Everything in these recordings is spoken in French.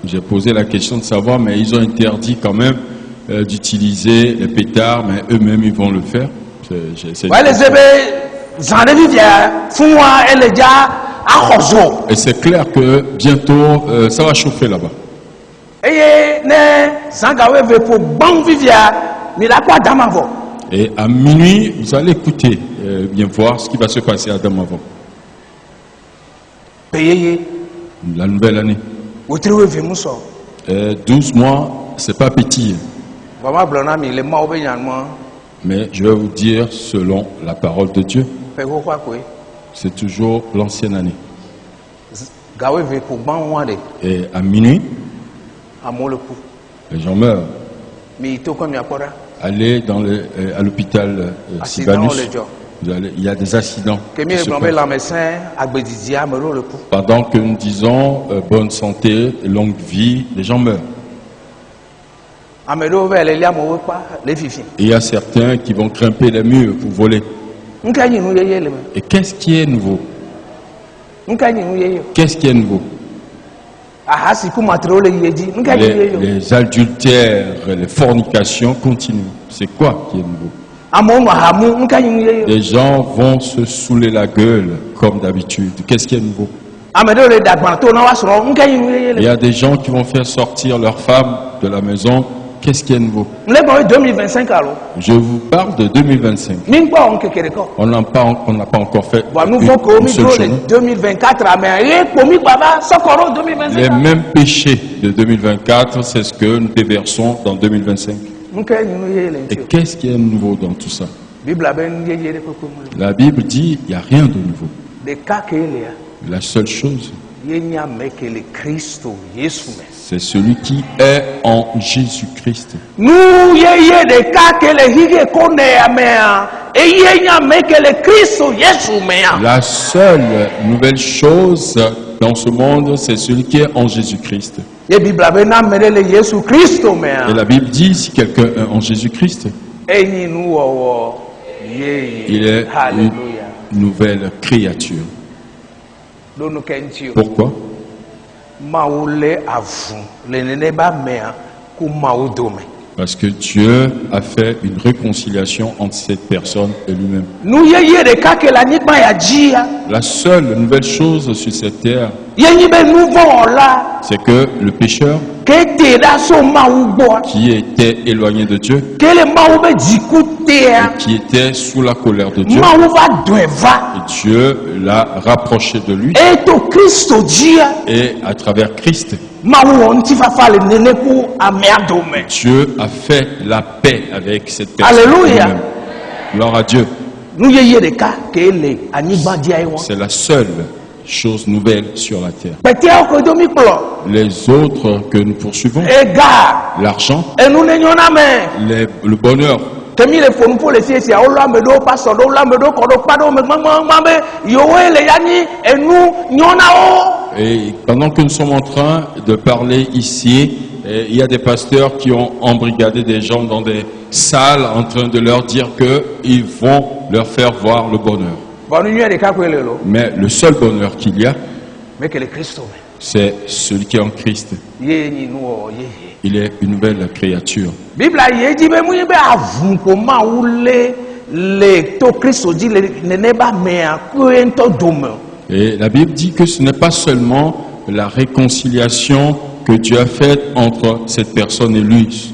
J'ai posé la question de savoir, mais ils ont interdit quand même d'utiliser les pétards, mais eux-mêmes ils vont le faire. Et c'est clair que bientôt ça va chauffer là-bas. Et à minuit, vous allez écouter, bien voir ce qui va se passer à Damavon. La nouvelle année. 12 mois, c'est pas petit. Mais je vais vous dire, selon la parole de Dieu, c'est toujours l'ancienne année. Et à minuit, les gens meurent. Allez à l'hôpital Sibanus. Il y a des accidents. Pendant que nous disons bonne santé, longue vie, les gens meurent. Et il y a certains qui vont grimper les murs pour voler. Et qu'est-ce qui est nouveau? Qu'est-ce qui est nouveau? Les adultères, les fornications continuent. C'est quoi qui est nouveau? Les gens vont se saouler la gueule comme d'habitude. Qu'est-ce qui est nouveau? Il y a des gens qui vont faire sortir leurs femmes de la maison. Qu'est-ce qui est nouveau? Je vous parle de 2025. On n'a pas encore fait une seule chose. Les mêmes péchés de 2024, c'est ce que nous déversons dans 2025. Et qu'est-ce qui est nouveau dans tout ça? La Bible dit il n'y a rien de nouveau. La seule chose, c'est celui qui est en Jésus-Christ. La seule nouvelle chose dans ce monde, c'est celui qui est en Jésus-Christ. Et la Bible dit, si quelqu'un est en Jésus-Christ, il est une nouvelle créature. Pourquoi? Parce que Dieu a fait une réconciliation entre cette personne et lui-même. La seule nouvelle chose sur cette terre, c'est que le pécheur qui était éloigné de Dieu, qui était sous la colère de Dieu, Dieu l'a rapproché de lui, et à travers Christ, Dieu a fait la paix avec cette personne. Alléluia. Gloire à Dieu. C'est la seule chose nouvelle sur la terre. Les autres que nous poursuivons, l'argent, le bonheur. Et pendant que nous sommes en train de parler ici, il y a des pasteurs qui ont embrigadé des gens dans des salles en train de leur dire qu'ils vont leur faire voir le bonheur. Mais le seul bonheur qu'il y a, c'est celui qui est en Christ. Il est une nouvelle créature. Et la Bible dit que ce n'est pas seulement la réconciliation que Dieu a faite entre cette personne et lui.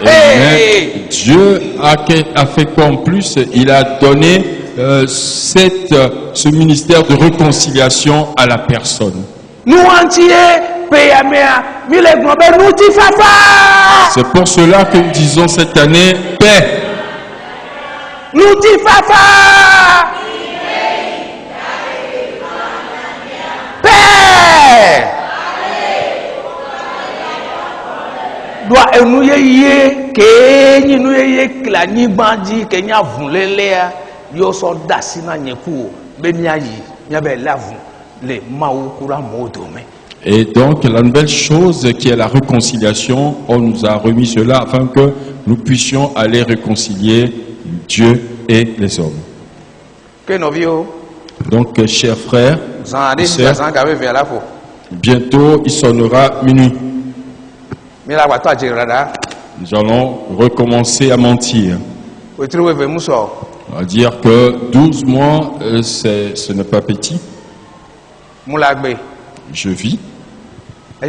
Mais Dieu a fait quoi en plus? Il a donné ce ministère de réconciliation à la personne. C'est pour cela que nous disons cette année paix. Et donc, la nouvelle chose qui est la réconciliation, on nous a remis cela afin que nous puissions aller réconcilier Dieu et les hommes. Donc, chers frères, et sœurs, bientôt il sonnera minuit. Nous allons recommencer à mentir. On va dire que 12 mois, ce n'est pas petit. Je vis. Et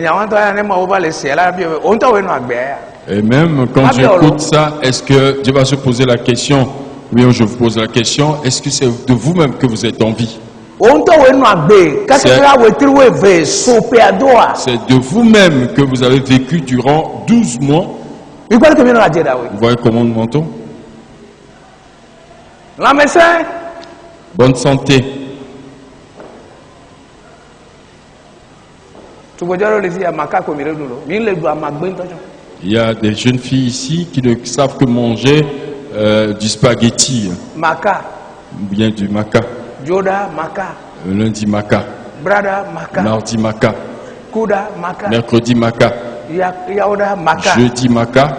même quand j'écoute ça, est-ce que Dieu va se poser la question? Oui, je vous pose la question, est-ce que c'est de vous-même que vous êtes en vie? C'est de vous-même que vous avez vécu durant 12 mois. Vous voyez comment nous mentons? Bonne santé. Il y a des jeunes filles ici qui ne savent que manger du spaghetti. Maca. Bien du maca. Joda maca. Lundi maca. Brada maca. Mardi maca. Kuda maca. Mercredi maca. Yaoda maca. Jeudi maca.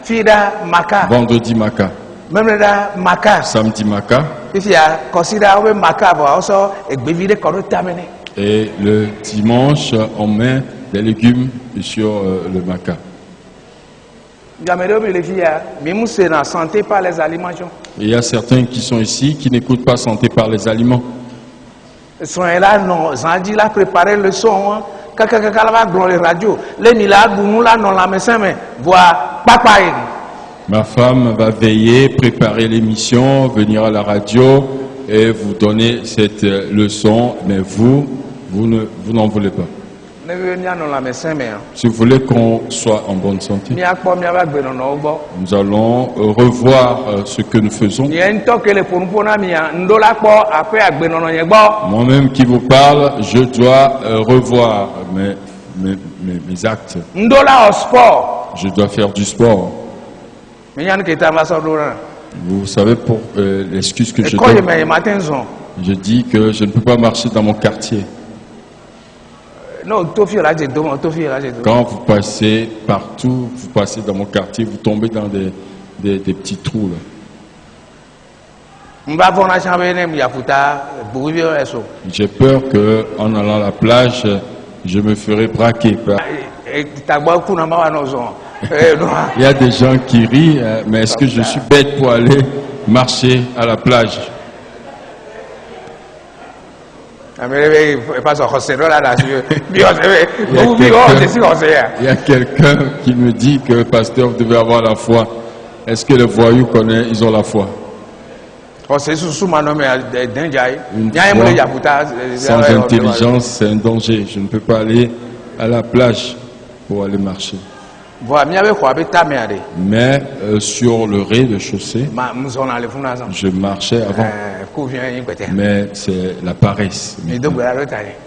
Fida maca. Vendredi maca. Memreda maca. Samedi maca. Et le dimanche, on met des légumes sur le maca. Il y a certains qui sont ici qui n'écoutent pas santé par les aliments. Ma femme va veiller, préparer l'émission, venir à la radio et vous donner cette leçon, mais vous n'en voulez pas. Si vous voulez qu'on soit en bonne santé, nous allons revoir ce que nous faisons. Moi-même qui vous parle, je dois revoir mes actes. Je dois faire du sport. Vous savez pour l'excuse que je donne. Je dis que je ne peux pas marcher dans mon quartier. Quand vous passez partout, vous passez dans mon quartier, vous tombez dans des petits trous là. J'ai peur qu'en allant à la plage, je me ferai braquer. Il y a des gens qui rient, mais est-ce que je suis bête pour aller marcher à la plage? Il y a quelqu'un qui me dit que le pasteur devait avoir la foi. Est-ce que les voyous connaissent, ils ont la foi? Une foi sans intelligence, c'est un danger. Je ne peux pas aller à la plage pour aller marcher. Mais sur le rez-de-chaussée, je marchais avant. Mais c'est la paresse.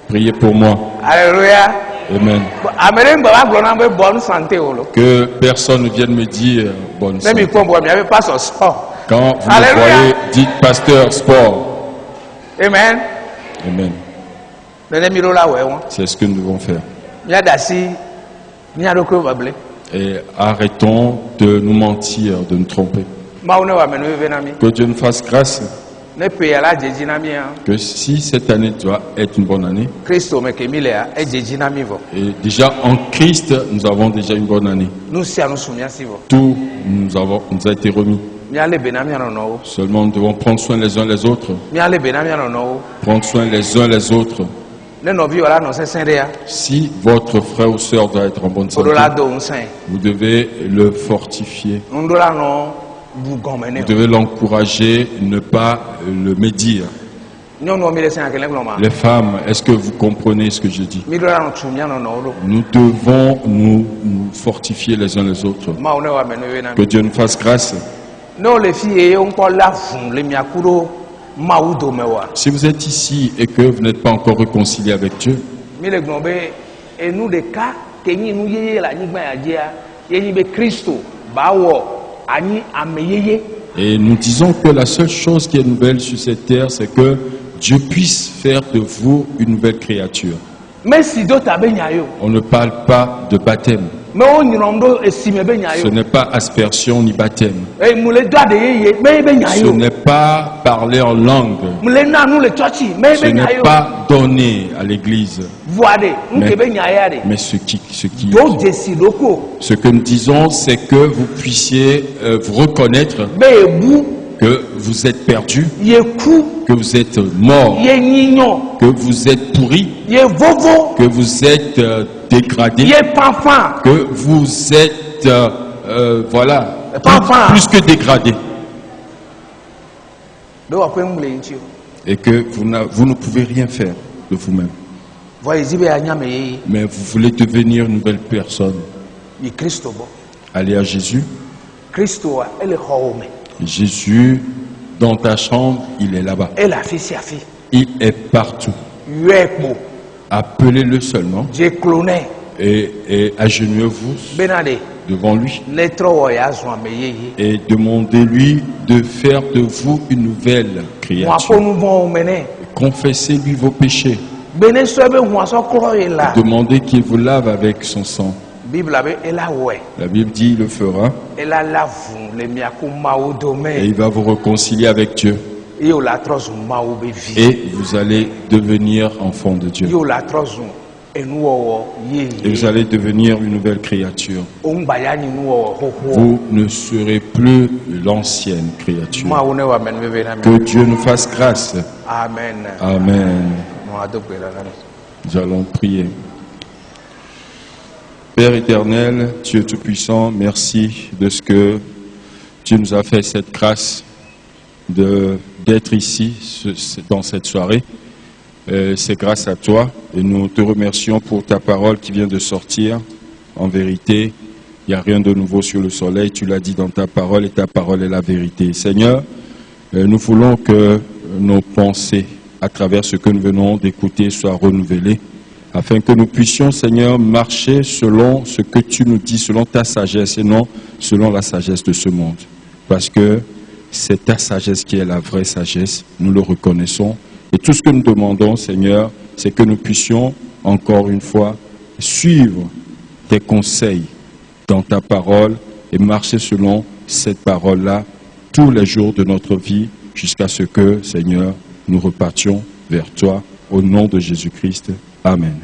Priez pour moi. Alléluia. Amen. Que personne ne vienne me dire bonne santé. Quand vous me voyez, dites pasteur sport. Amen. Amen. C'est ce que nous devons faire. Et arrêtons de nous mentir, de nous tromper. Que Dieu nous fasse grâce. Que si cette année doit être une bonne année, et déjà en Christ, nous avons déjà une bonne année. Tout nous a été remis. Seulement nous devons prendre soin les uns les autres. Prendre soin les uns les autres. Si votre frère ou soeur doit être en bonne santé, vous devez le fortifier. Vous devez l'encourager, ne pas le médire. Les femmes, est-ce que vous comprenez ce que je dis? Nous devons nous fortifier les uns les autres. Que Dieu nous fasse grâce. Si vous êtes ici et que vous n'êtes pas encore réconcilié avec Dieu, et nous disons que la seule chose qui est nouvelle sur cette terre, c'est que Dieu puisse faire de vous une nouvelle créature. Mais si d'autres avaient yo. On ne parle pas de baptême. Mais on y romdo et si me benya Ce yo. n'est pas aspersion ni baptême. Et moule doit de ye mais benya Ce yo. n'est pas parler en langue. Moule na nous le tchochi mais Ce benya n'est yo. pas donner à l'église. Voade, nous benya ya de. Mais ce Donc desidoko. ce que nous disons, c'est que vous puissiez vous reconnaître Be bu que vous êtes perdu, ye ku que vous êtes mort, ye nignon que vous êtes pourri, ye vovo que vous êtes dégradé, ye parfum. que vous êtes voilà, Papa. plus que dégradé, Do wa kwen moule nchi. et que vous ne pouvez rien faire de vous-même. Voye zibe ya nyame ye Mais vous voulez devenir une nouvelle personne. ye Christo bo. Allez à Jésus. Christo a ele home. Jésus, dans ta chambre, il est là-bas. Elle a fait si a fait. Il est partout. Yuekbo. Appelez-le seulement J'ai cloné. et agenouillez-vous Benade. devant lui Lettre o ya zwa me ye. et demandez-lui de faire de vous une nouvelle Moi créature. pour nous voir mener. Confessez-lui vos péchés. Bene sobe moi so kro la. Demandez qu'il vous lave avec son sang. Bible avait elle a ouais. La Bible dit il le fera Elle a la vous les miaku mao et domaine. il va vous réconcilier avec Dieu. Yo la trozu mao be vie. Et vous allez devenir enfant de Dieu. Yo la trozu enu o ye. Et vous allez devenir une nouvelle créature. Omba ya ni nu o ho ho. Vous ne serez plus l'ancienne créature. Ma one wa men bebe na Que me. Dieu nous fasse grâce. Amen. Amen. Mo adopte la la. Nous allons prier. Père éternel, Dieu Tout-Puissant, merci de ce que tu nous as fait cette grâce d'être ici dans cette soirée. C'est grâce à toi et nous te remercions pour ta parole qui vient de sortir. En vérité, il n'y a rien de nouveau sur le soleil. Tu l'as dit dans ta parole et ta parole est la vérité. Seigneur, nous voulons que nos pensées, à travers ce que nous venons d'écouter, soient renouvelées, afin que nous puissions, Seigneur, marcher selon ce que tu nous dis, selon ta sagesse et non selon la sagesse de ce monde. Parce que c'est ta sagesse qui est la vraie sagesse, nous le reconnaissons. Et tout ce que nous demandons, Seigneur, c'est que nous puissions, encore une fois, suivre tes conseils dans ta parole et marcher selon cette parole-là tous les jours de notre vie jusqu'à ce que, Seigneur, nous repartions vers toi au nom de Jésus-Christ. Amen.